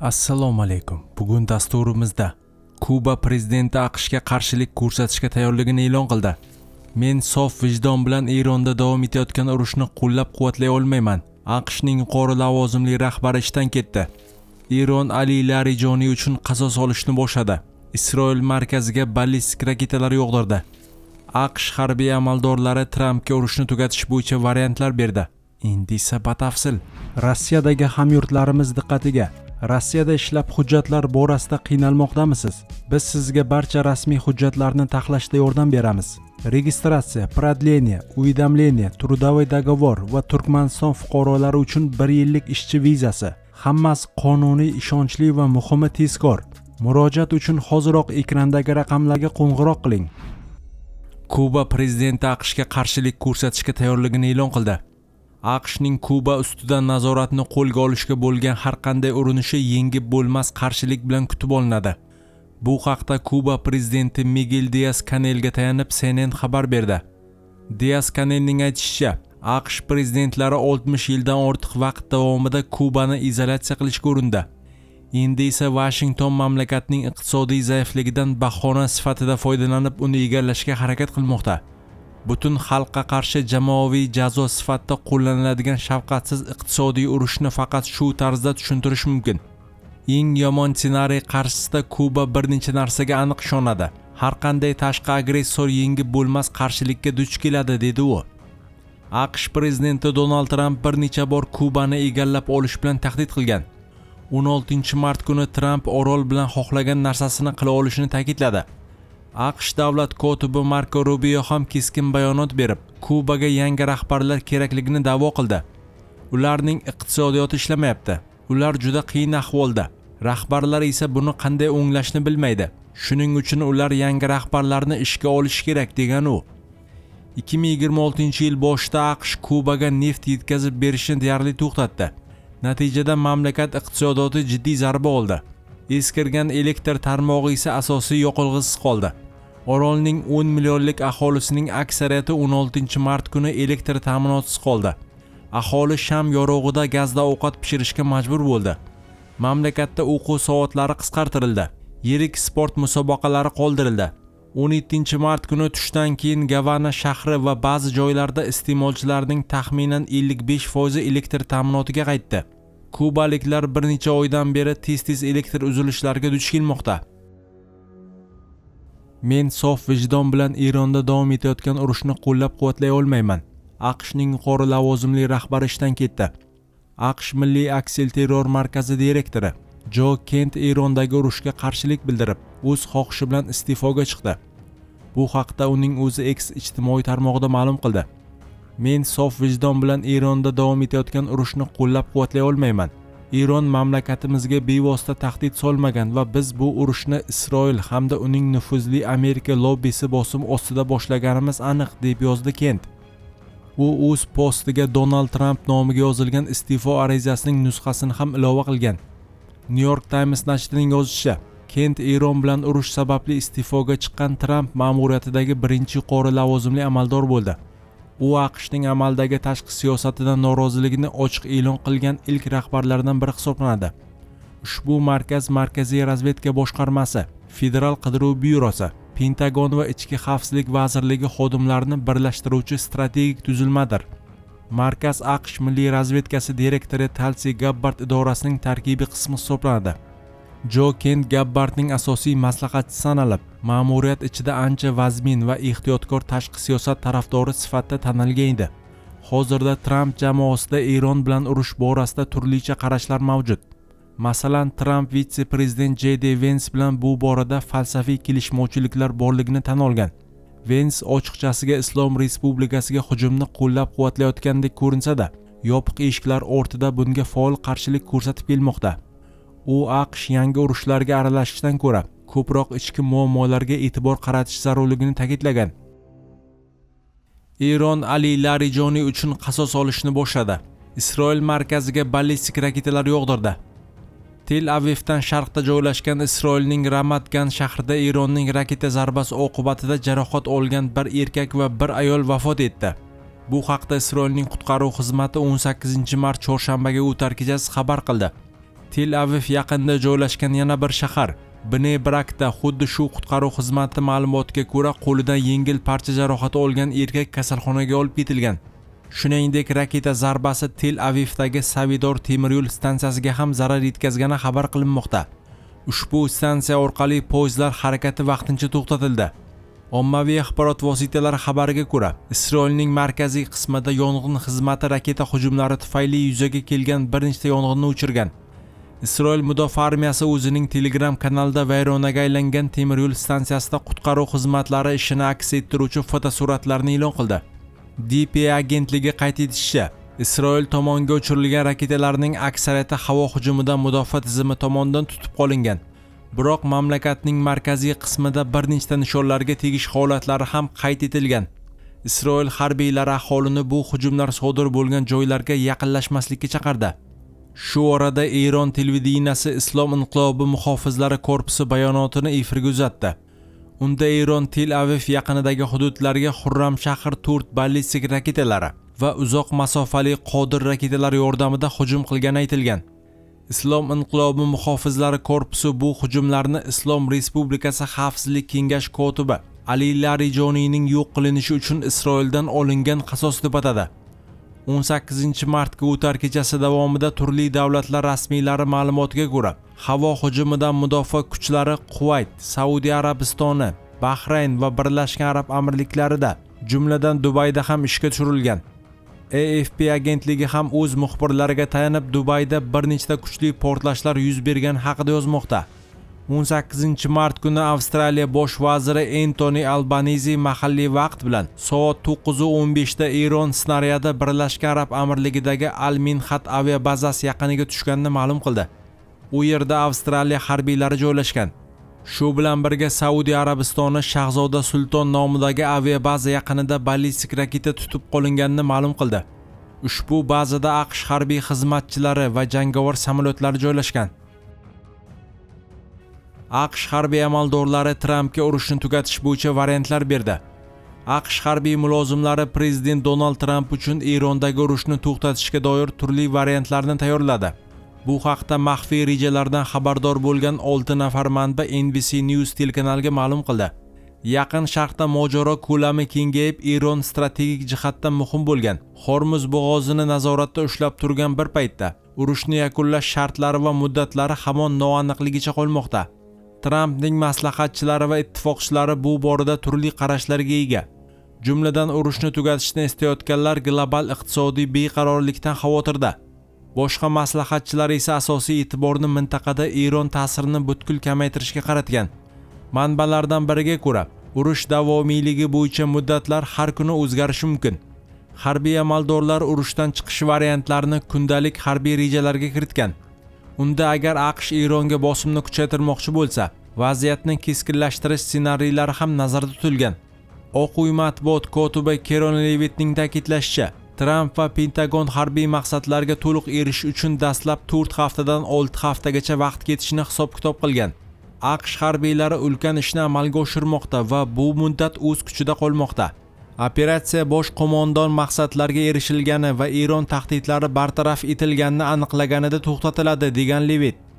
Assalomu alaykum. Bugun dasturimizda Kuba prezidenti AQShga qarshilik ko'rsatishga tayyorligini e'lon qildi. Men sof vijdon bilan Eronda davom etayotgan urushni qo'llab-quvvatlay olmayman. AQShning yuqori lavozimli rahbari ishdan ketdi. Eron Ali Larijoniy uchun qasos olishni boshladi. Isroil markaziga ballistik raketalar yog'dirdi. AQSh harbiy amaldorlari Trampga urushni tugatish bo'yicha variantlar berdi. Endi esa batafsil. Rossiyadagi hamyurtlarimiz diqqatiga. Rossiyada ishlab hujjatlar borasida qiynalmoqdamisiz? Biz sizga barcha rasmiy hujjatlarni taxlashda yordam beramiz. Registratsiya, продление, уведомление, трудовой договор va Turkmaniston fuqarolari uchun 1 yillik ishchi vizasi. Hammasi qonuniy, ishonchli va muhimi tezkor. Murojaat uchun hoziroq ekrandagi raqamlarga qo'ng'iroq qiling. Kuba prezidenti AQShga qarshilik ko'rsatishga tayyorligini e'lon qildi. AQShning Kuba ustidan nazoratni qo'lga olishga bo'lgan har qanday urinishi yengib bo'lmas qarshilik bilan kutib olinadi. Bu haqda Kuba prezidenti Miguel Díaz-Canelga tayanib CNN xabar berdi. Díaz-Canelning aytishicha, AQSh prezidentlari 60 yildan ortiq vaqt davomida Kubani izolyatsiya qilishga urindi. Endi esa Washington mamlakatning iqtisodiy zaifligidan bahona sifatida foydalanib uni egallashga harakat qilmoqda. Butun xalqqa qarshi jamoaviy jazo sifatida qo'llaniladigan shafqatsiz iqtisodiy urushni faqat shu tarzda tushuntirish mumkin. Eng yomon ssenariy qarshisida Kuba bir necha narsaga aniq ishonadi. Har qanday tashqi agressor yengib bo'lmas qarshilikka duch keladi, dedi u. AQSh prezidenti Donald Tramp bir necha bor Kubani egallab olish bilan tahdid qilgan. 16-mart kuni Tramp orol bilan xohlagan narsasini qila olishini ta'kidladi. AQSh davlat kotibi Marco Rubio ham keskin bayonot berib, Kubaga yangi rahbarlar kerakligini da'vo qildi. Ularning iqtisodiyoti ishlamayapti. Ular juda qiyin ahvolda. Rahbarlar esa buni qanday o'nglashni bilmaydi. Shuning uchun ular yangi rahbarlarni ishga olish kerak, degan u. 2026-yil boshida AQSh Kubaga neft yetkazib berishni deyarli to'xtatdi. Natijada mamlakat iqtisodiyoti jiddiy zarba oldi. Eskirgan elektr tarmog'i esa asosiy yoqilg'isiz qoldi. Orolning 10 millionlik aholisining aksariyati 16-mart kuni elektr ta'minotisiz qoldi. Aholi sham yorug'ida gazda ovqat pishirishga majbur bo'ldi. Mamlakatda o'quv soatlari qisqartirildi. Yirik sport musobaqalari qoldirildi. 17-mart kuni tushdan keyin Gavana shahri va ba'zi joylarda iste'molchilarning taxminan 55% elektr ta'minotiga qaytdi. Kubaliklar bir necha oydan beri tez-tez elektr uzilishlariga duch kelmoqda. Men sof vijdon bilan Eronda davom etayotgan urushni qo'llab-quvvatlay olmayman. AQShning yuqori lavozimli rahbari ishdan ketdi. AQSh Milliy aksilterror markazi direktori Joe Kent Erondagi urushga qarshilik bildirib, o'z xohishi bilan iste'foga chiqdi. Bu haqda uning o'zi X ijtimoiy tarmog'ida ma'lum qildi. Men sof vijdon bilan Eronda davom etayotgan urushni qo'llab-quvvatlay olmayman. Eron mamlakatimizga bevosita tahdid solmagan va biz bu urushni Isroil hamda uning nufuzli Amerika lobbisi bosim ostida boshlaganimiz aniq, deb yozdi Kent. U o'z postiga Donald Tramp nomiga yozilgan iste'fo arizasining nusxasini ham ilova qilgan. New York Times nashrining yozishicha, Kent Eron bilan urush sababli iste'foga chiqqan Tramp ma'muriyatidagi birinchi yuqori lavozimli amaldor bo'ldi. U AQShning amaldagi tashqi siyosatidan noroziligini ochiq e'lon qilgan ilk rahbarlardan biri hisoblanadi. Ushbu markaz Markaziy razvedka boshqarmasi, Federal qidiruv byurosi, Pentagon va Ichki xavfsizlik vazirligi xodimlarini birlashtiruvchi strategik tuzilmadir. Markaz AQSh Milliy razvedkasi direktori Tulsi Gabbard idorasining tarkibiy qismi hisoblanadi. Joe Kent Gabbardning asosiy maslahatchisi sanalib, ma'muriyat ichida ancha vazmin va ehtiyotkor tashqi siyosat tarafdori sifatida tanilgan edi. Hozirda Tramp jamoasida Eron bilan urush borasida turlicha qarashlar mavjud. Masalan, Tramp vitse-prezident J.D. Vance bilan bu borada falsafiy kelishmovchiliklar borligini tan olgan. Vance ochiqchasiga Islom Respublikasiga hujumni qo'llab-quvvatlayotgandek ko'rinsa-da, yopiq eshiklar ortida bunga faol qarshilik ko'rsatib kelmoqda. U AQSh yangi urushlarga aralashishdan ko'ra ko'proq ichki muammolarga e'tibor qaratish zarurligini ta'kidlagan. Eron Ali Larijoniy uchun qasos olishni boshladi. Isroil markaziga ballistik raketalar yog'dirdi. Tel Avivdan sharqda joylashgan Isroilning Ramat Gan shahrida Eronning raketa zarbasi oqibatida jarohat olgan bir erkak va bir ayol vafot etdi. Bu haqda Isroilning qutqaruv xizmati 18-mart chorshanbaga o'tar kechasi xabar qildi. Tel Aviv yaqinida joylashgan yana bir shahar Bnei Brakda xuddi shu qutqaruv xizmati ma'lumotiga ko'ra qo'lidan yengil parcha jarohati olgan erkak kasalxonaga olib ketilgan. Shuningdek, raketa zarbasi Tel Avivdagi Savidor temiryo'l stansiyasiga ham zarar yetkazgani xabar qilinmoqda. Ushbu stansiya orqali poyezdlar harakati vaqtincha to'xtatildi. Ommaviy axborot vositalari xabariga ko'ra, Isroilning markaziy qismida yong'in xizmati raketa hujumlari tufayli yuzaga kelgan bir nechta yong'inni o'chirgan. Isroil mudofaa armiyasi o'zining Telegram kanalida vayronaga aylangan temiryo'l stansiyasida qutqaruv xizmatlari ishini aks ettiruvchi fotosuratlarni e'lon qildi. DPA agentligi qayd etishicha, Isroil tomoniga uchirilgan raketalarning aksariyati havo hujumidan mudofaa tizimi tomonidan tutib qolingan. Biroq mamlakatning markaziy qismida bir nechta nishonlarga tegish holatlari ham qayd etilgan. Isroil harbiylari aholini bu hujumlar sodir bo'lgan joylarga yaqinlashmaslikka chaqirdi. Shu orada Eron televideniyasi Islom inqilobi muhofizlari korpusi bayonotini efirga uzatdi. Unda Eron Tel Aviv yaqinidagi hududlarga Xurramshahr 4 ballistik raketalari va uzoq masofali Qodir raketalar yordamida hujum qilgani aytilgan. Islom inqilobi muhofizlari korpusi bu hujumlarni Islom Respublikasi Xavfsizlik kengashi kotibi Ali Larijoniyning yo'q qilinishi uchun Isroildan olingan qasos deb atadi. 18 martga o'tar kechasi davomida turli davlatlar rasmiylari ma'lumotiga ko'ra, havo hujumidan mudofaa kuchlari Kuvayt, Saudiya Arabistoni, Bahrayn va Birlashgan Arab Amirliklarida, jumladan Dubayda ham ishga tushirilgan. AFP agentligi ham o'z muxbirlariga tayanib Dubayda bir nechta kuchli portlashlar yuz bergani haqida yozmoqda. 18 mart kuni Avstraliya bosh vaziri Anthony Albanese mahalliy vaqt bilan soat 9:15 da Eron snaryadi Birlashgan Arab Amirligidagi Al-Minhat aviabazasi yaqiniga tushganini ma'lum qildi. U yerda Avstraliya harbiylari joylashgan. Shu bilan birga Saudiya Arabistoni Shahzoda Sulton nomidagi aviabaza yaqinida ballistik raketa tutib qolinganini ma'lum qildi. Ushbu bazada AQSh harbiy xizmatchilari va jangovar samolyotlari joylashgan. AQSh harbiy amaldorlari Trampga urushni tugatish bo'yicha variantlar berdi. AQSh harbiy mulozimlari prezident Donald Tramp uchun Erondagi urushni to'xtatishga doir turli variantlarni tayyorladi. Bu haqda maxfiy rejalardan xabardor bo'lgan 6 nafar manba NBC News telekanaliga ma'lum qildi. Yaqin Sharqda mojaro ko'lami kengayib, Eron strategik jihatdan muhim bo'lgan Hormuz bo'g'ozini nazoratda ushlab turgan bir paytda urushni yakunlash shartlari va muddatlari hamon noaniqligicha qolmoqda. Trampning maslahatchilari va ittifoqchilari bu borada turli qarashlarga ega. Jumladan urushni tugatishni istayotganlar global iqtisodiy beqarorlikdan xavotirda. Boshqa maslahatchilar esa asosiy e'tiborni mintaqada Eron ta'sirini butkul kamaytirishga qaratgan. Manbalardan biriga ko'ra, urush davomiyligi bo'yicha muddatlar har kuni o'zgarishi mumkin. Harbiy amaldorlar urushdan chiqish variantlarini kundalik harbiy rejalarga kiritgan. Unda agar AQSh Eronga bosimni kuchaytirmoqchi bo'lsa, vaziyatni keskinlashtirish ssenariylari ham nazarda tutilgan. Oq uy matbuot kotibi Keron Levitning ta'kidlashicha, Tramp va Pentagon harbiy maqsadlarga to'liq erishish uchun dastlab 4 haftadan 6 haftagacha vaqt ketishini hisob-kitob qilgan. AQSh harbiylari ulkan ishni amalga oshirmoqda va bu muddat o'z kuchida qolmoqda. Operatsiya bosh qo'mondon maqsadlarga erishilgani va Eron tahdidlari bartaraf etilganini aniqlaganida to'xtatiladi, degan Levit.